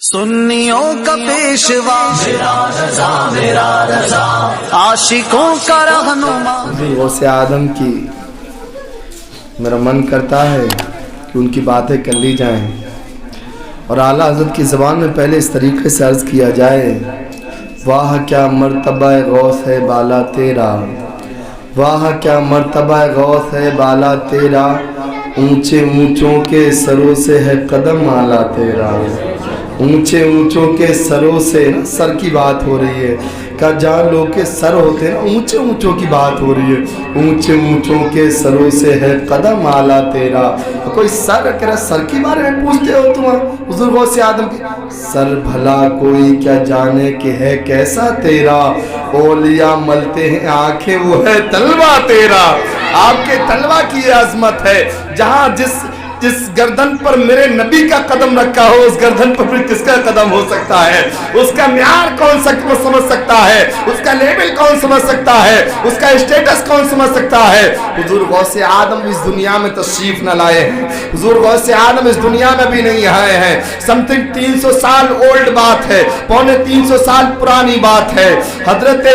سنیوں کا پیشوا میرا رضا عاشقوں کا رہنما. غوث آدم کی میرا من کرتا ہے کہ ان کی باتیں کر لی جائیں اور اعلیٰ حضرت کی زبان میں پہلے اس طریقے سے عرض کیا جائے: واہ کیا مرتبہ غوث ہے بالا تیرا، واہ کیا مرتبہ غوث ہے بالا تیرا، اونچے اونچوں کے سروں سے ہے قدم اعلیٰ تیرا. اونچے اونچوں کے سروں سے سر کی بات ہو رہی ہے کہ جہاں لوگ کے سر ہوتے ہیں اونچے اونچوں کی بات ہو رہی ہے. اونچے اونچوں کے سروں سے ہے قدم اعلیٰ تیرا. کوئی سر کہہ رہا، سر کے بارے میں پوچھتے ہو تم حضور غوث آدم کی؟ سر بھلا کوئی کیا جانے کہ ہے کیسا تیرا، اولیاء ملتے ہیں آنکھیں وہ ہے تلوہ تیرا. آپ کے تلوہ کی یہ عظمت ہے. جہاں جس گردن پر میرے نبی کا قدم رکھا ہو اس گردن پر پھر کس کا قدم ہو سکتا ہے؟ اس کا معیار کون سمجھ سکتا ہے؟ اس کا لیبل کون سمجھ سکتا ہے؟ اس کا اسٹیٹس کون سمجھ سکتا ہے؟ حضور غوث آدم اس دنیا میں تشریف نہ لائے ہیں. حضور غوث آدم اس دنیا میں بھی نہیں آئے ہیں. سمتھنگ 300 سال اولڈ بات ہے، پونے 300 سال پرانی بات ہے. حضرت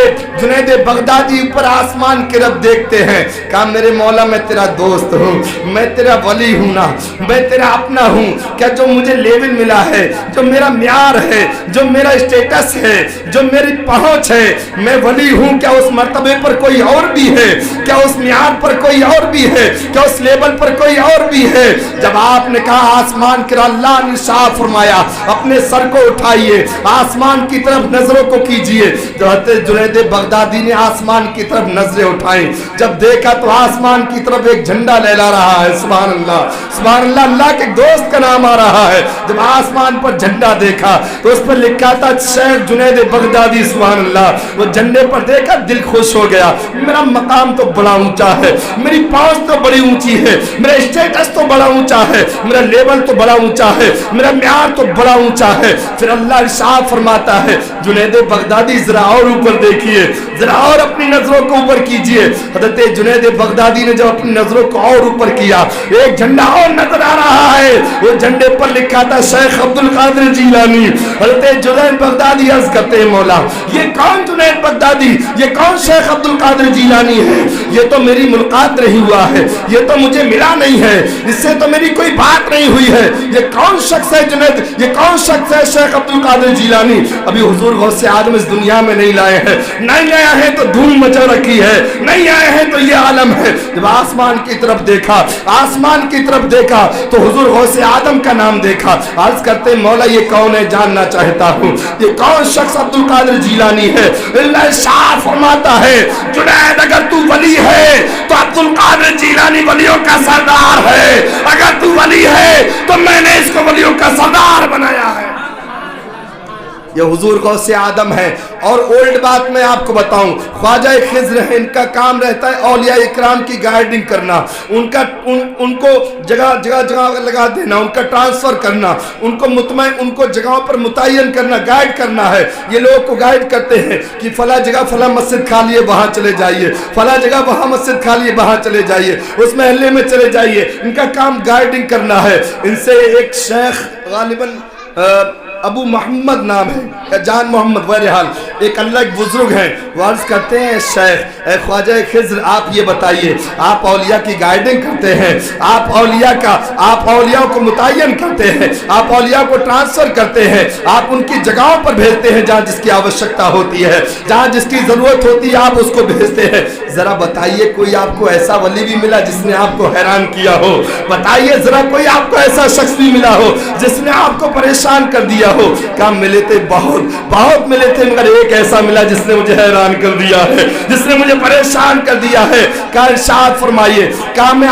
جنید بغدادی اوپر آسمان کی رب دیکھتے ہیں، کہا میرے مولا میں تیرا دوست ہوں، میں تیرا ولی ہوں نا، میں تیرا اپنا ہوں. کیا جو مجھے لیول ملا ہے، جو میرا معیار ہے، جو میرا اسٹیٹس ہے، جو میری پہنچ ہے، میں ولی ہوں، کیا اس مرتبے پر کوئی اور بھی ہے؟ کیا اس معیار پر کوئی اور بھی ہے؟ کیا اس لیول پر کوئی اور بھی ہے؟ جب آپ نے کہا آسمان کی اللہ نے ارشاد فرمایا اپنے سر کو اٹھائیے، آسمان کی طرف نظروں کو کیجئے. حضرت جنید بغدادی نے آسمان کی طرف نظریں اٹھائیں. جب دیکھا تو آسمان کی طرف ایک جھنڈا لہرا رہا ہے. سبحان اللہ سبحان اللہ، اللہ کے دوست کا نام آ رہا ہے. جب آسمان پر جھنڈا دیکھا تو اس پر لکھا تھا شیخ جنید بغدادی. سبحان اللہ، وہ جھنڈے پر دیکھا دل خوش ہو گیا. میرا مقام تو بڑا اونچا ہے، میری پہنچ تو بڑی اونچی ہے، میرا اسٹیٹس تو بڑا اونچا ہے، میرا لیول تو بڑا اونچا ہے، میرا معیار تو بڑا اونچا ہے. پھر اللہ ارشاد فرماتا ہے جنید بغدادی ذرا اور اوپر دیکھیے، ذرا اور اپنی نظروں کو اوپر کیجئے. حضرت جنید بغدادی نے جب اپنی نظروں کو اور اوپر کیا، ایک جھنڈا اور نظر آ رہا ہے. وہ جھنڈے پر لکھا تھا شیخ عبد القادر جیلانی. حضرت جنید بغدادی عرض کرتے ہیں مولا یہ کون جنید بغدادی، یہ کون شیخ عبد القادر جیلانی ہے؟ یہ تو میری ملاقات نہیں ہوا ہے، یہ تو مجھے ملا نہیں ہے، اس سے تو میری کوئی بات نہیں ہوئی ہے. یہ کون شخص ہے جنید، یہ کون شخص ہے شیخ عبد القادر جیلانی؟ ابھی حضور غوث آدم اس دنیا میں نہیں لائے ہیں، نہیں آیا ہے تو دھوم مچا رکھی ہے، نہیں آئے ہیں تو یہ عالم ہے. جب آسمان کی طرف دیکھا، آسمان کی طرف دیکھا تو حضور غوث آدم کا نام دیکھا. عرض کرتے مولا یہ کون ہے، جاننا چاہتا ہوں یہ کون شخص عبد القادر جیلانی ہے. اللہ شاہ فرماتا ہے جنید اگر تو ولی ہے تو عبد القادر جیلانی ولیوں کا سردار ہے، اگر تو ولی ہے تو میں نے اس کو ولیوں کا سردار بنایا ہے. یہ حضور غوث آدم ہے. اور اولڈ بات میں آپ کو بتاؤں، خواجہ خضر ہے، ان کا کام رہتا ہے اولیاء اکرام کی گائیڈنگ کرنا، ان کو جگہ لگا دینا، ان کا ٹرانسفر کرنا، ان کو مطمئن، ان کو جگہوں پر متعین کرنا، گائیڈ کرنا ہے. یہ لوگوں کو گائیڈ کرتے ہیں کہ فلاں جگہ فلاں مسجد کھا لیے وہاں چلے جائیے، فلاں جگہ وہاں مسجد کھا لیے وہاں چلے جائیے، اس محلے میں چلے جائیے. ان کا کام گائیڈنگ کرنا ہے. ان سے ایک شیخ غالباً ابو محمد نام ہے یا جان محمد، بہرحال ایک اللہ کے بزرگ ہیں. وہ عرض کرتے ہیں شیخ اے خواجہ خضر آپ یہ بتائیے، آپ اولیاء کی گائیڈنگ کرتے ہیں، آپ اولیاء کو متعین کرتے ہیں، آپ اولیاء کو ٹرانسفر کرتے ہیں، آپ ان کی جگہوں پر بھیجتے ہیں جہاں جس کی آوشکتا ہوتی ہے، جہاں جس کی ضرورت ہوتی ہے آپ اس کو بھیجتے ہیں. ذرا بتائیے کوئی آپ کو ایسا ولی بھی ملا جس نے آپ کو حیران کیا ہو؟ بتائیے ذرا کوئی آپ کو ایسا شخص بھی ملا ہو جس نے آپ کو پریشان کر دیا ہو؟ کہا ملے تھے، بہت ملے تھے، مگر ایک ایسا ملا جس نے مجھے حیران کر دیا ہے، جس نے مجھے پریشان کر دیا ہے. کہا ارشاد فرمائیے. کہا میں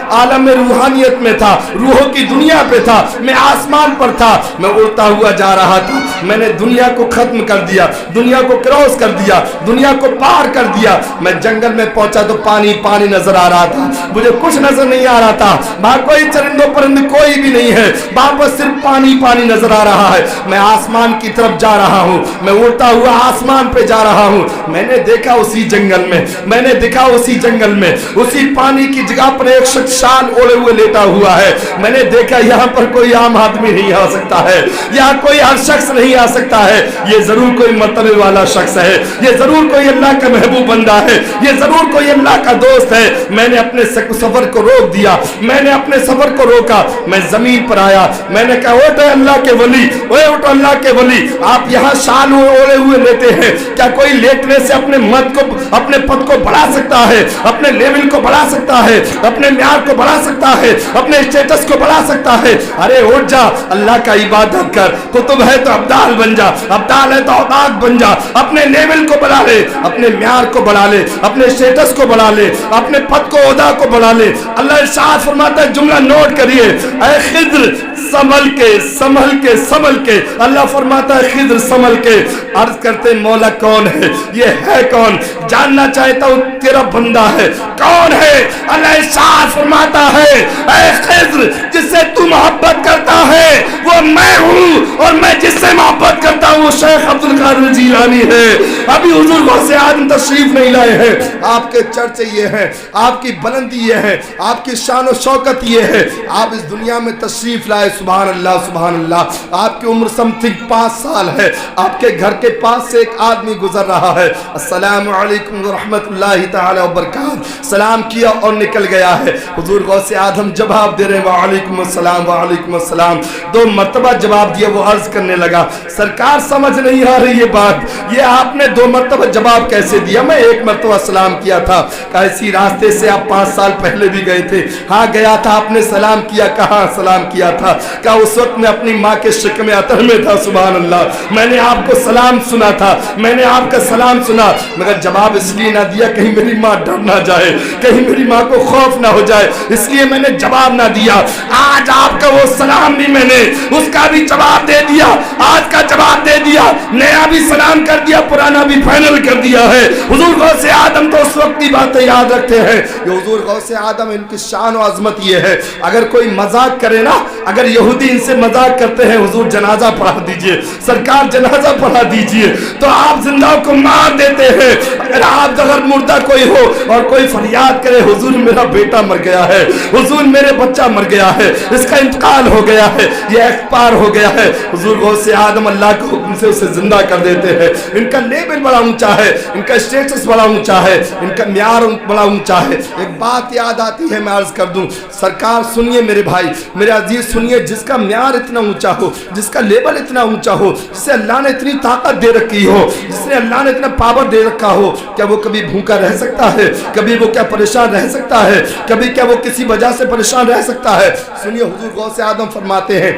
عالم روحانیت میں تھا، روحوں کی دنیا پہ تھا، میں آسمان پر تھا، میں اڑتا ہوا جا رہا تھا، میں نے دنیا کو ختم کر دیا، دنیا کو کراس کر دیا، دنیا کو پار کر دیا. میں جنگل में पहुंचा तो पानी पानी नजर आ रहा था, मुझे कुछ नजर नहीं आ रहा था, वहां कोई चरिंदो परिंदे कोई भी नहीं है, वहां पर सिर्फ पानी पानी नजर आ रहा है। मैं आसमान की तरफ जा रहा हूं, मैं उड़ता हुआ आसमान पे जा रहा हूं। मैंने देखा उसी जंगल में, मैंने देखा उसी जंगल में उसी पानी की जगह पर एक शख्स शाल ओढ़े हुए लेटा हुआ है। मैंने देखा यहाँ पर कोई आम आदमी नहीं आ सकता है, यहाँ कोई हर शख्स नहीं आ सकता है, ये जरूर कोई मर्तबे वाला शख्स है, ये जरूर कोई अल्लाह का महबूब बंदा है, ये जरूर कोई अल्लाह का दोस्त है। मैंने अपने सफर को रोक दिया, मैंने अपने सफर को रोका, मैं जमीन पर आया, मैंने कहा उठो अल्लाह के वली, ओए उठो अल्लाह के वली, आप यहाँ शाल ओढ़े हुए लेते हैं, क्या कोई लेटने से अपने मत को, अपने पद को बढ़ा सकता है, अपने लेवल को बढ़ा सकता है, अपने म्यार को बढ़ा सकता है, अपने स्टेटस को बढ़ा सकता है? अरे उठ जा, अल्लाह का इबादत कर, कुतुब है तो अब्दाल बन जा, अब्दाल है तो औताक बन जा, अपने लेवल को बढ़ा ले, अपने म्यार को बढ़ा ले, अपने स्टेटस को बढ़ा ले, अपने पद को ओहदा को बढ़ा ले। अल्लाह इरशाद फरमाता है, जुमला नोट करिए, ऐ खिद्र संभल के संभल के संभल के, अल्लाह फरमाता है खिद्र संभल के। अर्ज करते मौला कौन है, ये है कौन? जानना चाहता हूं, तेरा बंदा है, कौन है? अल्लाह इरशाद फरमाता है, ऐ खिद्र जिससे तू मोहब्बत करता है वो मैं हूं, और मैं जिससे मोहब्बत करता हूं वो शेख अब्दुल कादिर जीलानी है। अभी हुजूर गौसे आजम तशरीफ नहीं लाए हैं, आपके चर्चे ये हैं, आपकी बुलंदी ये है, आपकी शान और शौकत ये है, आप इस दुनिया में तशरीफ लाए। सुभान अल्लाह सुभान अल्लाह। आपकी उम्र समथिंग 5 साल है, आपके घर के पास से एक आदमी गुजर रहा है, अस्सलामु अलैकुम व रहमतुल्लाहि तआला व बरकातहू, सलाम किया और निकल गया है। हुजूर गौसे आजम जवाब दे रहे हैं, वालेकुम अस्सलाम वालेकुम अस्सलाम। 2 मरतबा जवाब दिया, वो अर्ज करने लगा, सरकार समझ नहीं आ रही ये बात, ये आपने 2 मरतबा जवाब कैसे दिया? मैं 1 मरतबा सलाम किया था। कैसी रास्ते से आप 5 साल पहले भी गए थे? हाँ गया था। आपने सलाम किया, कहाँ सलाम किया था? क्या उस वक्त मैं अपनी माँ के शिकमे अतर में था? सुभान अल्लाह। मैंने आपको सलाम सुना था, मैंने आपका सलाम सुना, मगर जवाब इसलिए ना दिया कहीं मेरी माँ डर ना जाए, कहीं मेरी माँ को खौफ ना हो जाए, इसलिए मैंने जवाब ना दिया। आज आपका वो सलाम भी मैंने उसका भी जवाब दे दिया, आज का जवाब दे दिया, नया भी सलाम कर दिया, पुराना भी फाइनल कर दिया है। हुजूर गौसे आदम तो उस वक्त की बातें याद रखते हैं। ये हुजूर गौसे आदम, इनकी शान और अजमत ये है, अगर कोई मजाक करे ना, अगर यहूदी इनसे मजाक करते हैं, हुजूर जनाजा पढ़ा दीजिए, सरकार जनाजा पढ़ा दीजिए, तो आप जिंदा को मार देते हैं। अगर मुर्दा कोई हो और कोई फरियाद करे, हुजूर मेरा बेटा मर गया है, हुजूर मेरे बच्चा मर गया है, इसका इंतकाल हो गया है, ये एक्सपायर हो गया है, हुजूर गौसे आदम अल्लाह के हुक्म से उसे जिंदा कर देते हैं। इनका लेवल बड़ा ऊंचा है, इनका स्टेटस बड़ा ऊंचा है, इनका म्यार बड़ा ऊंचा है। एक बात याद आती है, मैं अर्ज कर दूं, सरकार सुनिए मेरे भाई, मेरे अजीज सुनिए, जिसका म्यार इतना ऊंचा हो, जिसका लेवल इतना ऊंचा हो, जिसे अल्लाह ने इतनी ताकत दे रखी हो, जिसने अल्लाह ने इतना पावर दे रखा हो, क्या वो कभी भूखा रह सकता है? कभी वो क्या परेशान रह सकता है? कभी क्या वो किसी वजह से परेशान रह सकता है? सुनिए, हुजूर गौसे आदम फरमाते हैं,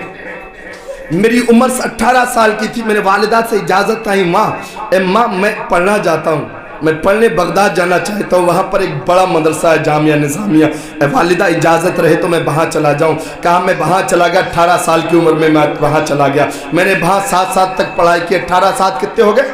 मेरी उम्र 18 साल की थी, मेरे वालिदा से इजाज़त आई, माँ मैं पढ़ना चाहता हूँ, मैं पढ़ने बगदाद जाना चाहता हूँ, वहाँ पर एक बड़ा मदरसा है जामिया निज़ामिया, वालिदा इजाज़त रहे तो मैं वहाँ चला जाऊँ। कहा मैं वहाँ चला गया, 18 साल की उम्र में मैं वहाँ चला गया। मैंने वहाँ 7 साल तक पढ़ाई की। 18 साल कितने हो गए?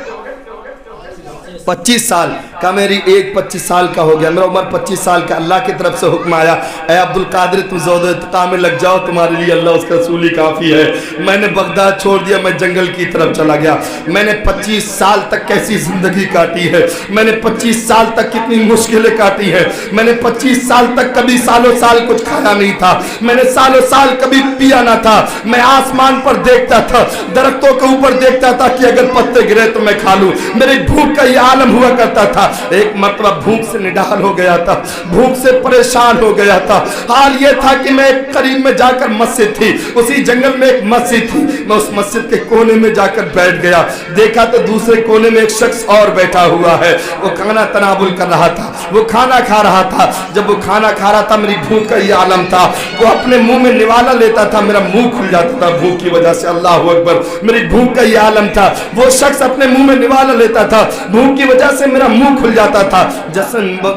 25 साल का। मेरी एज 25 साल का हो गया, मेरा उम्र 25 साल का। अल्लाह की तरफ से हुक्म आया, ऐ अब्दुल कादिर तुम ज़ौद में लग जाओ, तुम्हारे लिए अल्लाह उसका रसूल ही काफ़ी है। मैंने बगदाद छोड़ दिया, मैं जंगल की तरफ चला गया। मैंने 25 साल तक कैसी ज़िंदगी काटी है, मैंने 25 साल तक कितनी मुश्किलें काटी हैं। मैंने 25 साल तक कभी सालों साल कुछ खाया नहीं था, मैंने सालों साल कभी पिया ना था। मैं आसमान पर देखता था, दरख्तों के ऊपर देखता था कि अगर पत्ते गिरे तो मैं खा लूँ। मेरी भूख का ये आलम हुआ करता था। एक मरतबा भूख से निढाल हो गया था, भूख से परेशान हो गया था। हाल ये था कि मैं एक करीब में जाकर मस्जिद थी, उसी जंगल में एक मस्जिद थी, मैं उस मस्जिद के कोने में जाकर बैठ गया। देखा तो दूसरे कोने में एक शख्स और बैठा हुआ है, वो खाना तनावुल कर रहा था, वो खाना खा रहा था। जब वो खाना खा रहा था, मेरी भूख का ये आलम था, वो अपने मुंह में निवाला लेता था, मेरा मुंह खुल जाता था भूख की वजह से। अल्लाह अकबर। मेरी भूख का ये आलम था, वो शख्स अपने मुंह में निवाला लेता था, भूख की वजह से मेरा मुंह आलम खुल जाता था।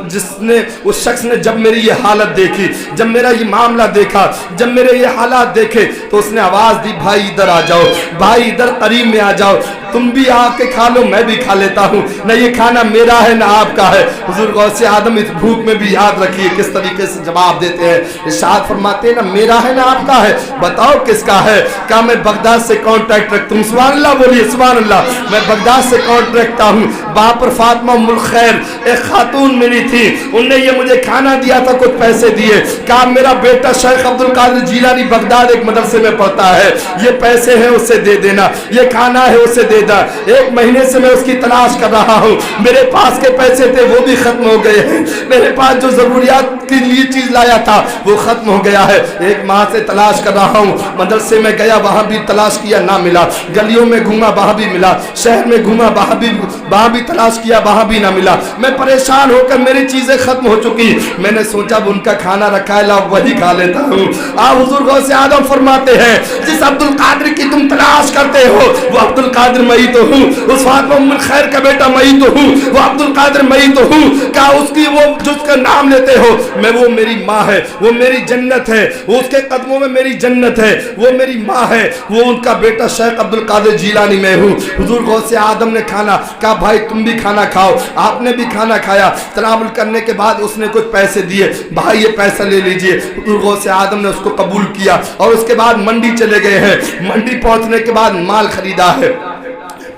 जिसने उस शख्स ने जब मेरी ये हालत देखी, जब मेरा ये मामला देखा, जब मेरे ये हालात देखे, तो उसने आवाज दी, भाई इधर आ जाओ, भाई इधर करीब में आ जाओ, तुम भी आके खा लो, मैं भी खा लेता हूँ, न ये खाना मेरा है न आपका है। हुजूर गौसे आदम इस भूख में भी याद रखिए किस तरीके से जवाब देते हैं। इरशाद फरमाते हैं, ना मेरा है ना आपका है, बताओ किसका है। क्या मैं बगदाद से कॉन्ट्रैक्ट रखता हूँ? सुभान अल्लाह बोलिए, सुभान अल्लाह। मैं बगदाद से कॉन्ट्रैक्ट रखता हूँ। वहां पर फातिमा उम्मुल खैर एक खातून मिली थी, उनने ये मुझे खाना दिया था, कुछ पैसे दिए। कहा मेरा बेटा शेख अब्दुल कादिर जीलानी बगदाद एक मदरसे में पढ़ता है, ये पैसे हैं उससे दे देना, ये खाना है उससे दे देना। एक महीने से मैं उसकी तलाश कर रहा हूँ, मेरे पास के पैसे थे वो भी खत्म हो गए हैं, मेरे पास जो जरूरियात के लिए चीज लाया था वो खत्म हो गया है। एक माह से तलाश कर रहा हूँ, मदरसे में गया वहां भी तलाश किया ना मिला, गलियों में घूमा वहां भी मिला, शहर में घूमा वहां भी तलाश किया वहां भी ना मिला। मैं परेशान होकर मेरी चीजें खत्म हो चुकी, मैंने सोचा उनका खाना रखा है, लाओ वही खा लेता हूँ। आप हुजूर गौसे आदम फरमाते हैं, जिस अब्दुल कादिर की तुम तलाश करते हो वो अब्दुल कादिर मैं ही तो हूँ, उस फातिमा उम्मुल खैर का बेटा मैं ही तो हूँ, वो अब्दुल कादिर मैं ही तो हूँ। क्या उसकी वो जिसका नाम लेते हो, मैं वो मेरी माँ है, वो मेरी जन्नत है, वो उसके कदमों में मेरी जन्नत है, वो मेरी माँ है, वो उनका बेटा शेख अब्दुल कादिर जीलानी मैं हूँ। हुजूर गौसे आदम ने खाना कहा, भाई तुम भी खाना खाओ। आपने भी खाना खाया, तनावुल करने के बाद उसने कुछ पैसे दिए, भाई ये पैसा ले लीजिए। हुजूर गौसे आदम ने उसको कबूल किया और उसके बाद मंडी चले गए हैं। मंडी पहुंचने के बाद माल खरीदा है,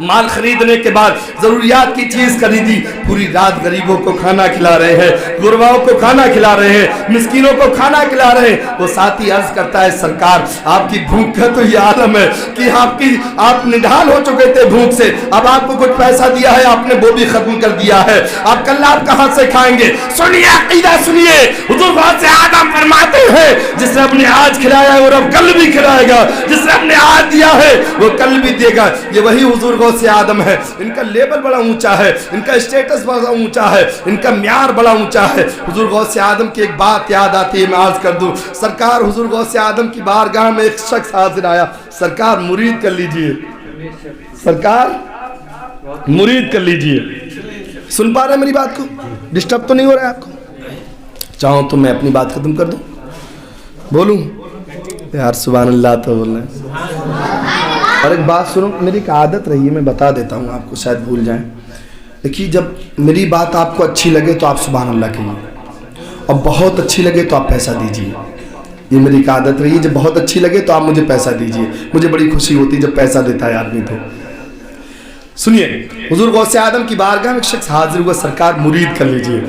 माल खरीदने के बाद जरूरियात की चीज खरीदी, पूरी रात गरीबों को खाना खिला रहे हैं, गुरबाओं को खाना खिला रहे हैं, मिस्कीनों को खाना खिला रहे हैं। वो साथी अर्ज करता है, सरकार आपकी भूख का तो ये आलम है कि आप निढाल हो चुके थे भूख से, अब आपको कुछ पैसा दिया है आपने वो भी खत्म कर दिया है, अब कल आप कहां से खाएंगे? सुनिए अकीदा सुनिए, हुजूर गौसे आदम फरमाते हैं, जिसने अपने आज खिलाया है वो रब कल भी खिलाएगा, जिसने अपने आज दिया है वो कल भी देगा। ये वही हुजूर से आदम है, इनका लेवल बड़ा ऊंचा है, इनका स्टेटस बड़ा ऊंचा है, इनका म्यार बड़ा ऊंचा है। हुजूर गौसे आदम की एक बात याद आती है, मैं अर्ज कर दूं। सरकार हुजूर गौसे आदम की बारगाह में एक शख्स हाजिर आया, सरकार मुरीद कर लीजिए, सरकार मुरीद कर लीजिए। सुन पा रहे मेरी बात को? डिस्टर्ब तो नहीं हो रहा है आपको? चाहो तो मैं अपनी बात खत्म कर दूं, बोलूं यार? सुभान अल्लाह तो बोलना है। और एक बात सुनो, मेरी एक आदत रही है, मैं बता देता हूँ आपको, शायद भूल जाएं। देखिए, जब मेरी बात आपको अच्छी लगे तो आप सुभान अल्लाह कहिए, और बहुत अच्छी लगे तो आप पैसा दीजिए। ये मेरी एक आदत रही है, जब बहुत अच्छी लगे तो आप मुझे पैसा दीजिए। मुझे बड़ी खुशी होती है जब पैसा देता है आदमी को। सुनिए, हुजूर गौसे आदम की बारगाह में एक शख्स हाजिर हुआ, सरकार मुरीद कर लीजिए,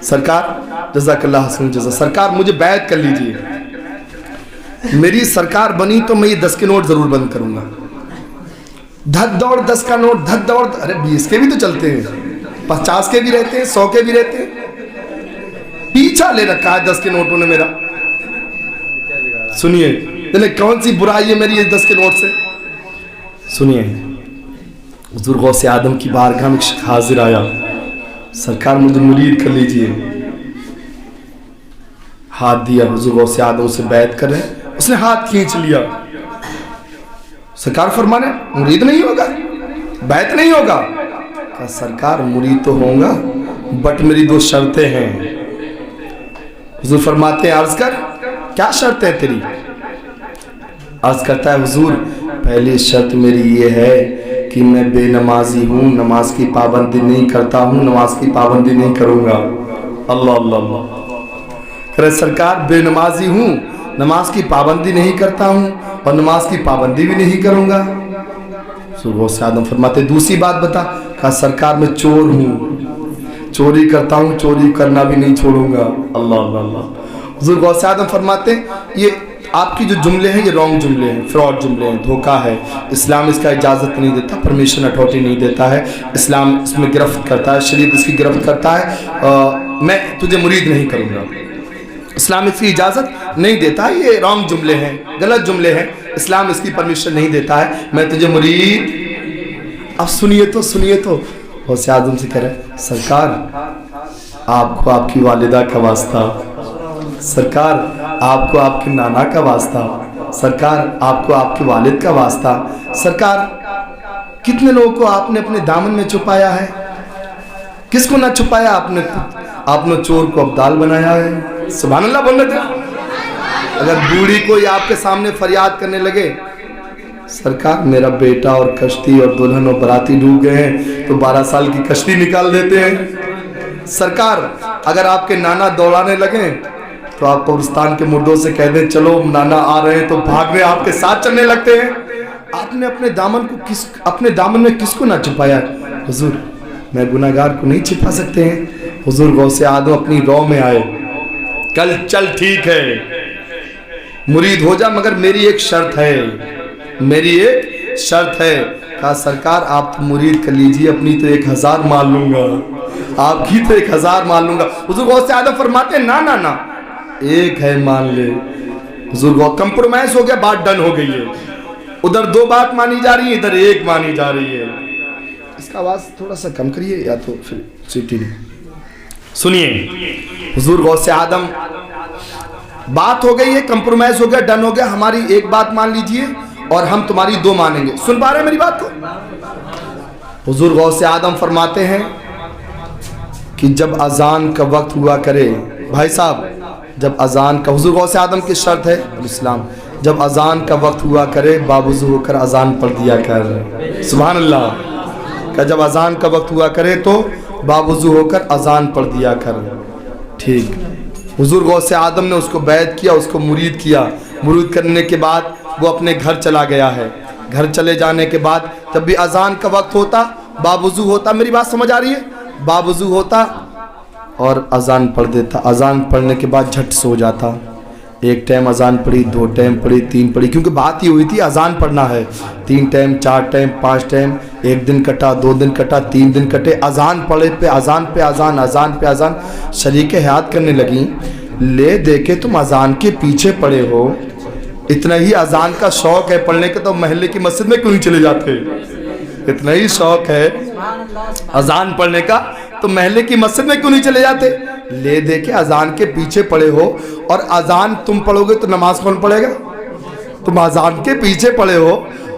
सरकार जज़ाकल्लाह हसन जज़ा, सरकार मुझे बैत कर लीजिए। मेरी सरकार बनी तो मैं ये 10 के नोट जरूर बंद करूंगा। धक दौड़ 10 का नोट, धक दौड़, अरे 20 के भी तो चलते हैं, 50 के भी रहते हैं, 100 के भी रहते हैं, पीछा ले रखा है 10 के नोटों ने मेरा। सुनिए, कौन सी बुराई है मेरी ये 10 के नोट से? सुनिए, हुजूर गौसे आदम की बारगाह में हाजिर आया, सरकार मुझे मुरीद कर लीजिए। हाथ दिया, हुजूर गौसे आदम से बैत कर रहे, उसने हाथ खींच लिया। सरकार फरमाने, मुरीद नहीं होगा, बैत नहीं होगा? क्या सरकार मुरीद तो होगा, बट मेरी 2 शर्तें हैं। हुजूर फरमाते हैं, अर्ज कर, क्या शर्त है तेरी? अर्ज करता है, हुजूर पहली शर्त मेरी ये है कि मैं बेनमाजी हूँ, नमाज की पाबंदी नहीं करता हूँ, नमाज की पाबंदी नहीं करूँगा। अल्लाह अल्लाह अल्लाह। करे सरकार बेनमाजी हूँ, नमाज की पाबंदी नहीं करता हूँ और नमाज की पाबंदी भी नहीं करूँगा। हुजूर से आदम फरमाते, दूसरी बात बता? कहा सरकार मैं चोर हूँ, चोरी करता हूँ, चोरी करना भी नहीं छोड़ूंगा। अल्लाह अल्लाह अल्लाह। हुजूर गौसे आदम फरमाते, ये आपकी जो जुमले हैं ये रॉन्ग जुमले हैं, फ्रॉड जुमले हैं, धोखा है। इस्लाम इसका इजाज़त नहीं देता, परमिशन अथॉरिटी नहीं देता है, इस्लाम इसमें गिरफ्त करता है, शरीयत इसकी गिरफ्त करता है। मैं तुझे मुरीद नहीं करूँगा, इस्लाम इसकी इजाज़त नहीं देता, ये रॉन्ग जुमले हैं, गलत जुमले हैं, इस्लाम इसकी परमिशन नहीं देता है, मैं तुझे मुरीद। अब सुनिए तो गौसे आदम से कह रहे, सरकार आपको आपकी वालिदा का वास्ता, सरकार आपको आपके नाना का वास्ता, सरकार आपको आपके वालिद का वास्ता, सरकार कितने लोगों को आपने अपने दामन में छुपाया है, کس کو نہ چھپایا آپ نے چور کو ابدال بنایا ہے. سبحان اللہ بول رہے تھے. اگر بوڑھی کوئی آپ کے سامنے فریاد کرنے لگے سرکار میرا بیٹا اور کشتی اور دلہن اور براتی ڈوب گئے ہیں, تو 12 سال کی کشتی نکال دیتے ہیں. سرکار اگر آپ کے نانا دوڑانے لگیں تو آپ قبرستان کے مردوں سے کہہ دیں چلو نانا آ رہے ہیں, تو بھاگنے آپ کے ساتھ چلنے لگتے ہیں. آپ نے اپنے دامن میں کس کو نہ چھپایا؟ حضور میں گناہگار کو نہیں چھپا سکتے ہیں. حضور غوث اعظم اپنی رو میں آئے, کل چل ٹھیک ہے مرید ہو جا مگر میری ایک شرط ہے. کہا سرکار آپ تو مرید کر لیجیے, اپنی تو 1000 مان لوں گا, آپ کی تو 1000 مان لوں گا. حضور غوث اعظم فرماتے نا ایک ہے مان لے. حضور کمپرومائز ہو گیا, بات ڈن ہو گئی ہے. ادھر 2 بات مانی جا رہی ہے, ادھر 1 مانی جا رہی ہے. اس کا آواز تھوڑا سا کم کریے یا تو پھر سیٹی نہیں سنیے. حضور غوث اعظم بات ہو گئی ہے, کمپرومائز ہو گیا, ڈن ہو گیا, ہماری 1 بات مان لیجئے اور ہم تمہاری 2 مانیں گے. سن پا رہے ہیں میری بات کو؟ حضور غوث اعظم فرماتے ہیں کہ جب اذان کا وقت ہوا کرے, بھائی صاحب جب اذان کا, حضور غوث اعظم کی شرط ہے الاسلام, جب اذان کا وقت ہوا کرے باوضو ہو کر اذان پڑھ دیا کر. سبحان اللہ. کہ جب اذان کا وقت ہوا کرے تو باوضو ہو کر اذان پڑھ دیا کر. ٹھیک. حضور غوث اعظم نے اس کو بیعت کیا, اس کو مرید کیا. مرید کرنے کے بعد وہ اپنے گھر چلا گیا ہے. گھر چلے جانے کے بعد جب بھی اذان کا وقت ہوتا باوضو ہوتا, میری بات سمجھ آ رہی ہے, باوضو ہوتا اور اذان پڑھ دیتا. اذان پڑھنے کے بعد جھٹ سو جاتا. 1 ٹائم اذان پڑھی, 2 ٹائم پڑھی, 3 پڑھی, کیونکہ بات یہ ہوئی تھی اذان پڑھنا ہے. 3 ٹائم, 4 ٹائم, 5 ٹائم, 1 دن کٹا, 2 دن کٹا, 3 دن کٹے, اذان پڑھے پہ اذان پہ اذان, اذان پہ اذان. شریک حیات کرنے لگیں لے دیکھے تم اذان کے پیچھے پڑے ہو, اتنا ہی اذان کا شوق ہے پڑھنے کا تو محلے کی مسجد میں کیوں نہیں چلے جاتے؟ اتنا ہی شوق ہے اذان پڑھنے کا تو محلے کی مسجد میں کیوں نہیں چلے جاتے؟ لے دے کے اذان کے پیچھے پڑے ہو, اور اذان تم پڑھو گے تو نماز کون پڑھے گا؟ تم اذان کے پیچھے پڑے ہو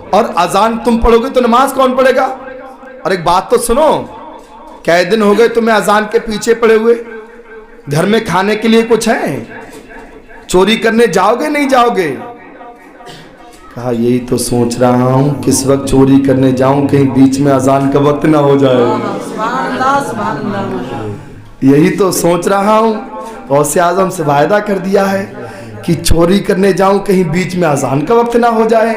اور اذان تم پڑھو گے تو نماز کون پڑھے گا؟ اور ایک بات تو سنو, کئی دن ہو گئے تمہیں اذان کے پیچھے پڑے ہوئے, گھر میں کھانے کے لیے کچھ ہے؟ چوری کرنے جاؤ گے نہیں جاؤ گے؟ کہا یہی تو سوچ رہا ہوں کس وقت چوری کرنے جاؤں, کہیں بیچ میں اذان کا وقت نہ ہو جائے. یہی تو سوچ رہا ہوں. غوث اعظم سے وعدہ کر دیا ہے کہ چوری کرنے جاؤں کہیں بیچ میں اذان کا وقت نہ ہو جائے.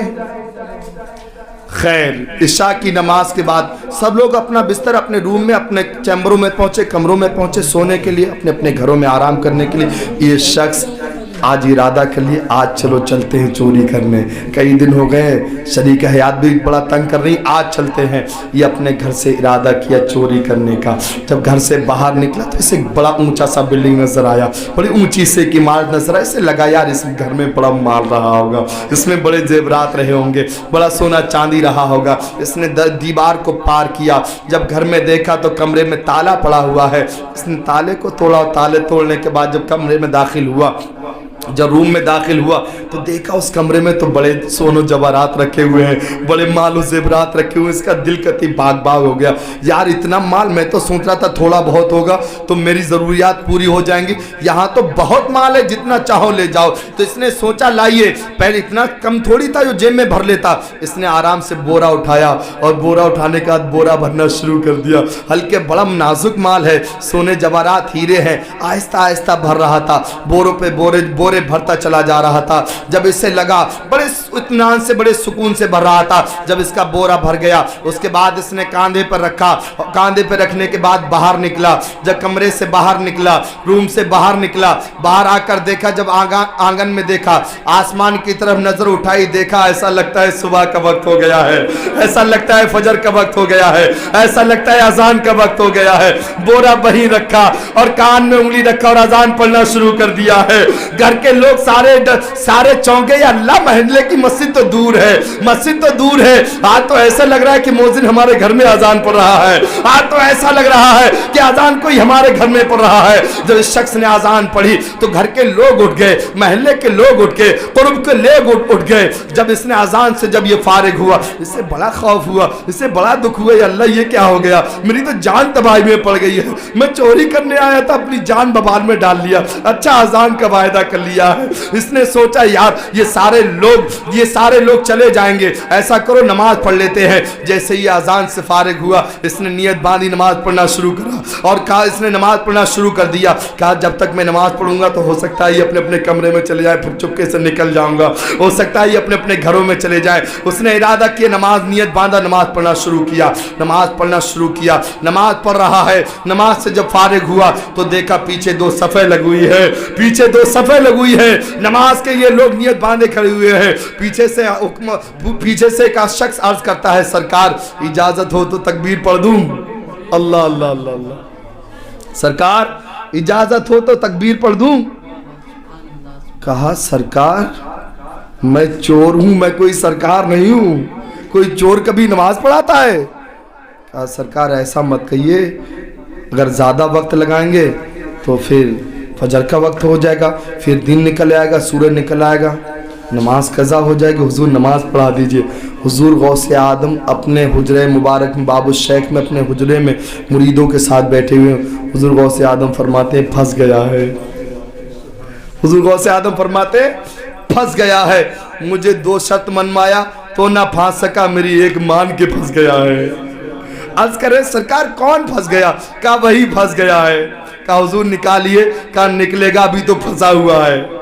خیر, عشاء کی نماز کے بعد سب لوگ اپنا بستر اپنے روم میں, اپنے چیمبروں میں پہنچے, کمروں میں پہنچے سونے کے لیے, اپنے اپنے گھروں میں آرام کرنے کے لیے. یہ شخص آج ارادہ کر لیے آج چلو چلتے ہیں چوری کرنے. کئی دن ہو گئے, شریک حیات بھی بڑا تنگ کر رہی, آج چلتے ہیں. یہ اپنے گھر سے ارادہ کیا چوری کرنے کا. جب گھر سے باہر نکلا تو اسے بڑا اونچا سا بلڈنگ نظر آیا, بڑی اونچی سے کی عمارت نظر آئی. اسے لگا یار اس گھر میں بڑا مال رہا ہوگا, اس میں بڑے زیورات رہے ہوں گے, بڑا سونا چاندی رہا ہوگا. اس نے دیوار کو پار کیا, جب گھر میں دیکھا تو کمرے میں تالا پڑا ہوا ہے. اس نے تالے کو توڑا, تالے توڑنے کے بعد جب کمرے میں داخل ہوا, جب روم میں داخل ہوا تو دیکھا اس کمرے میں تو بڑے سون و جواہرات رکھے ہوئے ہیں, بڑے مال و زیورات رکھے ہوئے. اس کا دل کتی باغ باغ ہو گیا, یار اتنا مال, میں تو سوچ رہا تھا تھوڑا بہت ہوگا تو میری ضروریات پوری ہو جائیں گی, یہاں تو بہت مال ہے, جتنا چاہو لے جاؤ. تو اس نے سوچا لائیے, پہلے اتنا کم تھوڑی تھا جو جیب میں بھر لیتا. اس نے آرام سے بورا اٹھایا اور بورا اٹھانے کے بعد بورا بھرنا شروع کر دیا. ہلکے بڑا نازک مال ہے, سونے جواہرات ہیرے ہیں, آہستہ آہستہ بھر رہا تھا, بوروں پہ بورے بھرتا چلا جا رہا تھا. جب اسے لگا بڑے اطمینان سے بڑے سکون سے بھر رہا تھا. جب اس کا بورا بھر گیا اس کے بعد اس نے کاندھے پر رکھا, کاندھے پر رکھنے کے بعد باہر نکلا. جب کمرے سے باہر نکلا, روم سے باہر نکلا, باہر آ کر دیکھا, جب آنگن میں دیکھا, آسمان کی طرف نظر اٹھائی, دیکھا ایسا لگتا ہے صبح کا وقت ہو گیا ہے, ایسا لگتا ہے فجر کا وقت ہو گیا ہے, ایسا لگتا ہے اذان کا وقت ہو گیا ہے. بورا وہیں رکھا اور کان میں انگلی رکھا اور اذان پڑھنا شروع کر دیا ہے. گھر के लोग सारे चौंके, या अल्लाह महल्ले की मस्जिद तो दूर है, मस्जिद तो दूर है, आज तो ऐसा लग रहा है कि मौजिन हमारे घर में अजान पढ़ रहा है, आज तो ऐसा लग रहा है कि अजान कोई हमारे घर में पढ़ रहा है। जब इस शख्स ने अजान पढ़ी तो घर के लोग उठ गए, महल्ले के लोग उठ गए, कुर्ब के लोग उठ गए। जब इसने अजान से जब ये फारिग हुआ, इससे बड़ा खौफ हुआ, इससे बड़ा दुख हुआ, या अल्लाह ये क्या हो गया, मेरी तो जान तबाही में पड़ गई है, मैं चोरी करने आया था, अपनी जान बवाल में डाल लिया, अच्छा अजान का वायदा कर लिया है। इसने सोचा यार ये सारे लोग चले जाएंगे, ऐसा करो नमाज पढ़ लेते हैं। जैसे ही अजान से फारिग हुआ, इसने नियत बांधी, नमाज पढ़ना शुरू करा और कहा, इसने नमाज पढ़ना शुरू कर दिया। कहा जब तक मैं नमाज पढ़ूंगा तो हो सकता है ये अपने अपने कमरे में चले जाए, फिर चुपके से निकल जाऊंगा, हो सकता है ये अपने अपने घरों में चले जाए। उसने इरादा किया, नमाज नियत बांधा, नमाज पढ़ना शुरू किया, नमाज पढ़ना शुरू किया, नमाज पढ़ रहा है। नमाज से जब फारिग हुआ तो देखा पीछे 2 सफ़े लगी हुई है, पीछे 2 सफ़े लगी हुई है, नमाज के ये लोग नियत बांधे खड़े हुए हैं। पीछे से एक शख्स अर्ज करता है, सरकार इजाजत हो तो तकबीर पढ़ दूं। अल्लाह अल्लाह अल्लाह अल्लाह, सरकार इजाजत हो तो तकबीर पढ़ दूं। कहा सरकार मैं चोर हूं, मैं कोई सरकार नहीं हूं, कोई चोर कभी नमाज पढ़ाता है? कहा सरकार ऐसा मत कहिए, अगर ज़्यादा वक्त लगाएंगे तो फिर फजर का वक्त हो जाएगा, फिर दिन निकल आएगा, सूरज निकल आएगा, नमाज कज़ा हो जाएगी, हुजूर नमाज पढ़ा दीजिए। हुजूर गौसे आदम अपने हुजरे मुबारक में, बाबू शेख में, अपने हुजरे में मुरीदों के साथ बैठे हुए, हुजूर गौसे आदम फरमाते हैं फंस गया है, हुजूर गौसे आदम फरमाते फंस गया है, मुझे 2 शर्त मनवाया तो ना फांस सका, मेरी एक मान के फंस गया है। अर्ज करे सरकार कौन फंस गया? कहा वही फंस गया है। कहा हुजूर निकालिए। कहा निकलेगा, अभी तो फंसा हुआ है,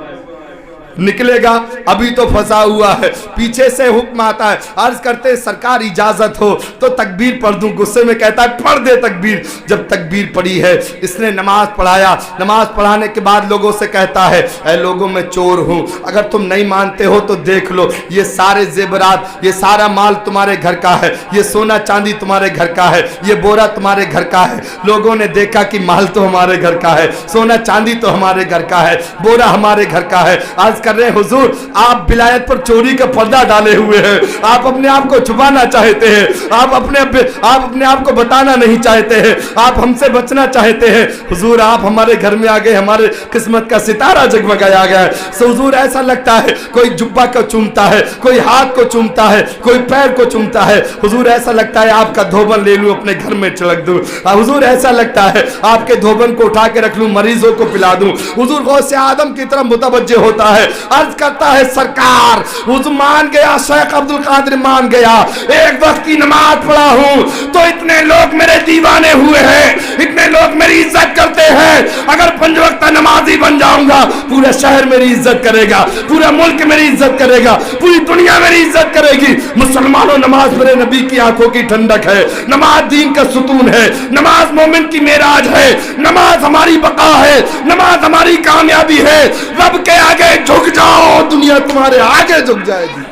निकलेगा, अभी तो फंसा हुआ है। पीछे से हुक्म आता है, अर्ज करते सरकार इजाजत हो तो तकबीर पढ़ दूं। गुस्से में कहता है पढ़ दे तकबीर। जब तकबीर पढ़ी है, इसने नमाज पढ़ाया, नमाज पढ़ाने के बाद लोगों से कहता है, ऐ लोगों मैं चोर हूं, अगर तुम नहीं मानते हो तो देख लो, ये सारे जेवरात, ये सारा माल तुम्हारे घर का है, ये सोना चांदी तुम्हारे घर का है, ये बोरा तुम्हारे घर का है। लोगों ने देखा कि माल तो हमारे घर का है, सोना चांदी तो हमारे घर का है, बोरा हमारे घर का है। आज कर रहे हुजूर आप विलायत पर चोरी का पर्दा डाले हुए हैं, आप अपने आप को छुपाना चाहते हैं, आप अपने आप को बताना नहीं चाहते हैं, आप हमसे बचना चाहते हैं। हुजूर आप हमारे घर में आ गए, हमारे किस्मत का सितारा जगमगाया गया है। सो हुजूर ऐसा लगता है कोई जुब्बा को चूमता है, कोई हाथ को चूमता है, कोई पैर को चूमता है। हुजूर ऐसा लगता है आपका धोबन ले लूं, अपने घर में छिड़क दूं। हुजूर ऐसा लगता है आपके धोबन को उठा के रख लूं, मरीजों को पिला दूं। हुजूर गौसे आदम की तरफ मुतवज्जे होता है, अर्ज करता है सरकार हुजूर मान गया, शेख अब्दुल कादिर मान गया, एक वक्त की नमाज पढ़ा हूं तो इतने लोग मेरे दीवाने हुए हैं, इतने लोग मेरी इज्जत करते हैं। अगर 5 वक्त नमाजी बन जाऊंगा, पूरा शहर मेरी इज्जत करेगा, पूरा मुल्क मेरी इज्जत करेगा, पूरी दुनिया मेरी इज्जत करेगी। मुसलमानों नमाज मेरे नबी की आंखों की ठंडक है, नमाज दीन का सुतून है, नमाज मोमिन की मेराज है, नमाज हमारी बका है, नमाज हमारी कामयाबी है। रब के आगे झुक जाओ, दुनिया तुम्हारे आगे झुक जाएगी।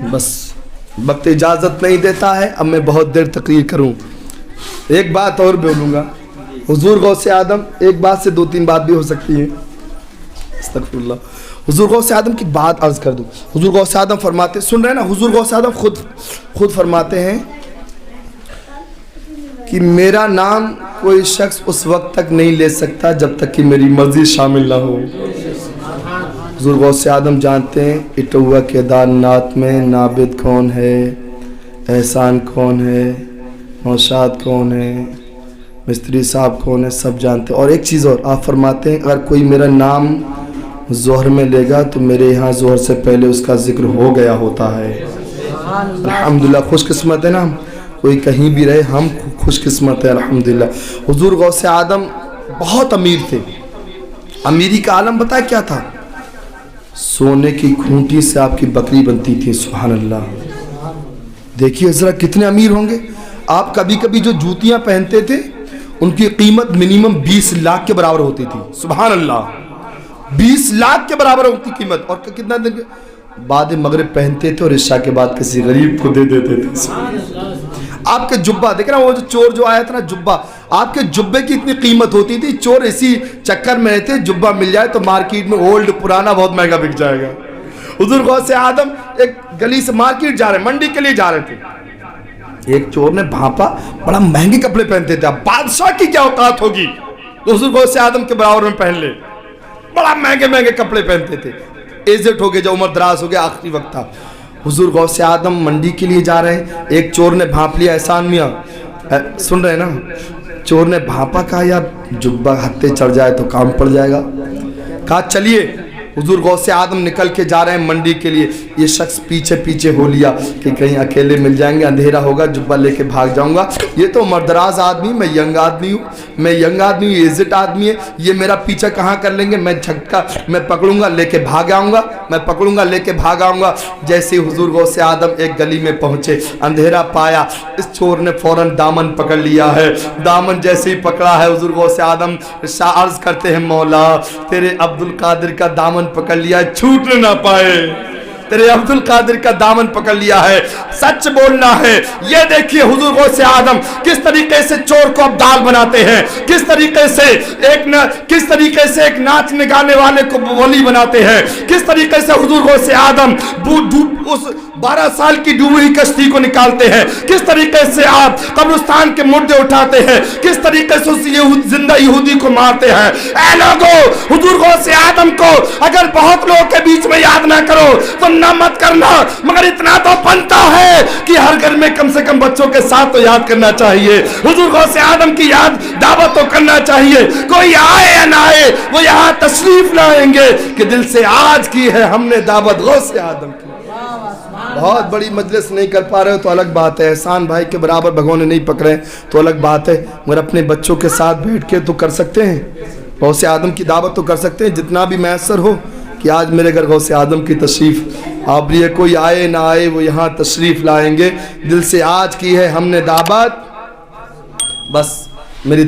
बस वक्त इजाजत नहीं देता है, अब मैं बहुत देर तकरीर करूं। एक बात और बोलूंगा, हुजूर गौसे आदम, एक बात से 2-3 बात भी हो सकती है, अस्तगफिरुल्लाह। हुजूर गौसे आदम की बात अर्ज कर दूं। हुजूर गौसे आदम फरमाते, सुन रहे हैं ना, हुजूर गौसे आदम खुद फरमाते हैं कि मेरा नाम कोई शख्स उस वक्त तक नहीं ले सकता जब तक कि मेरी मर्जी शामिल ना हो। हुजूर गौसे आदम जानते हैं इटौआ केदारनाथ में नाबिद कौन है, एहसान कौन है, नौशाद कौन है, मिस्त्री साहब कौन है, सब जानते हैं। और एक चीज़ और आप फरमाते हैं, अगर कोई मेरा नाम ज़ोहर में लेगा तो मेरे यहाँ ज़ोहर से पहले उसका जिक्र हो गया होता है। अल्हम्दुलिल्लाह, खुशकिस्मत है ना, कोई कहीं भी रहे, हम खुशकिस्मत है अल्हम्दुलिल्लाह। हुजूर गौसे आदम बहुत अमीर थे। अमीरी का आलम बताया क्या था? सोने की खूंटी से आपकी बकरी बनती थी। सुभान अल्लाह, देखिए ज़रा कितने अमीर होंगे आप। कभी कभी जो जूतियाँ पहनते थे उनकी कीमत मिनिमम 20 लाख के बराबर होती थी। सुभान अल्लाह, 20 लाख के बराबर होती कीमत। और कितना दिन बाद मगरिब पहनते थे और इशा के बाद किसी गरीब को दे देते थे। آپ کے جبہ دیکھ رہا وہ جو چور جو آیا تھا نا جبہ, آپ کے جبے کی اتنی قیمت ہوتی تھی, چور اسی چکر میں رہتے جبہ مل جائے تو مارکیٹ میں اولڈ پرانا بہت مہنگا بک جائے گا. حضور غوث اعظم ایک گلی سے مارکیٹ جا رہے, منڈی کے لیے جا رہے تھے, ایک چور نے بھانپا, بڑا مہنگے کپڑے پہنتے تھے, اب بادشاہ کی کیا اوقات ہوگی تو حضور غوث اعظم کے برابر میں پہن لے, بڑا مہنگے مہنگے کپڑے پہنتے تھے, ایجٹ ہو گئے, جو عمر دراز ہو گیا, آخری وقت تھا. حضور غوث اعظم منڈی کے لیے جا رہے ہیں, ایک چور نے بھانپ لیا, احسان میاں سن رہے نا, چور نے بھانپا, کہا یار جبہ ہتھے چڑھ جائے تو کام پڑ جائے گا, کہا چلیے. حضور غوث اعظم نکل کے جا رہے ہیں منڈی کے لیے, یہ شخص پیچھے پیچھے ہو لیا کہ کہیں اکیلے مل جائیں گے, اندھیرا ہوگا, جبہ لے کے بھاگ جاؤں گا, یہ تو مردراز آدمی, میں ینگ آدمی ہوں, یہ ایجٹ آدمی ہے, یہ میرا پیچھا کہاں کر لیں گے, میں جھٹکا میں پکڑوں گا لے کے بھاگ آؤں گا, جیسے حضور غوث اعظم ایک گلی میں پہنچے, اندھیرا پایا, اس چور نے فوراً دامن پکڑ لیا ہے, دامن جیسے ہی پکڑا ہے حضور غوث اعظم عرض کرتے ہیں مولا تیرے عبد القادر کا دامن پکڑ لیا ہے, چھوٹنے نہ پائے, تیرے عبد القادر کا دامن پکڑ لیا ہے, سچ بولنا ہے. یہ دیکھیے حضور غوث اعظم کس طریقے سے چور کو ابدال بناتے ہیں, کس طریقے سے ایک ناچنے گانے والے کو ولی بناتے ہیں, کس طریقے سے حضور غوث اعظم اس 12 سال کی ڈوبی ہوئی کشتی کو نکالتے ہیں, کس طریقے سے آپ قبرستان کے مردے اٹھاتے ہیں, کس طریقے سے اس زندہ یہودی کو مارتے ہیں. اے لوگوں, حضور غوث اعظم کو اگر بہت لوگوں کے بیچ میں یاد نہ کرو تو نہ مت کرنا, مگر اتنا تو بنتا ہے کہ ہر گھر میں کم سے کم بچوں کے ساتھ تو یاد کرنا چاہیے. حضور غوث اعظم کی یاد دعوت تو کرنا چاہیے, کوئی آئے یا نہ آئے وہ یہاں تشریف لائیں گے کہ دل سے آج کی ہے ہم نے دعوت غوث اعظم کی. بہت بڑی مجلس نہیں کر پا رہے ہو تو الگ بات ہے, احسان بھائی کے برابر بھگونے نہیں پکڑے تو الگ بات ہے, مگر اپنے بچوں کے ساتھ بیٹھ کے تو کر سکتے ہیں, غوث اعظم کی دعوت تو کر سکتے ہیں جتنا بھی میسر ہو, کہ آج میرے گھر غوث اعظم کی تشریف آبری ہے, کوئی آئے نہ آئے وہ یہاں تشریف لائیں گے, دل سے آج کی ہے ہم نے دعوت. بس میری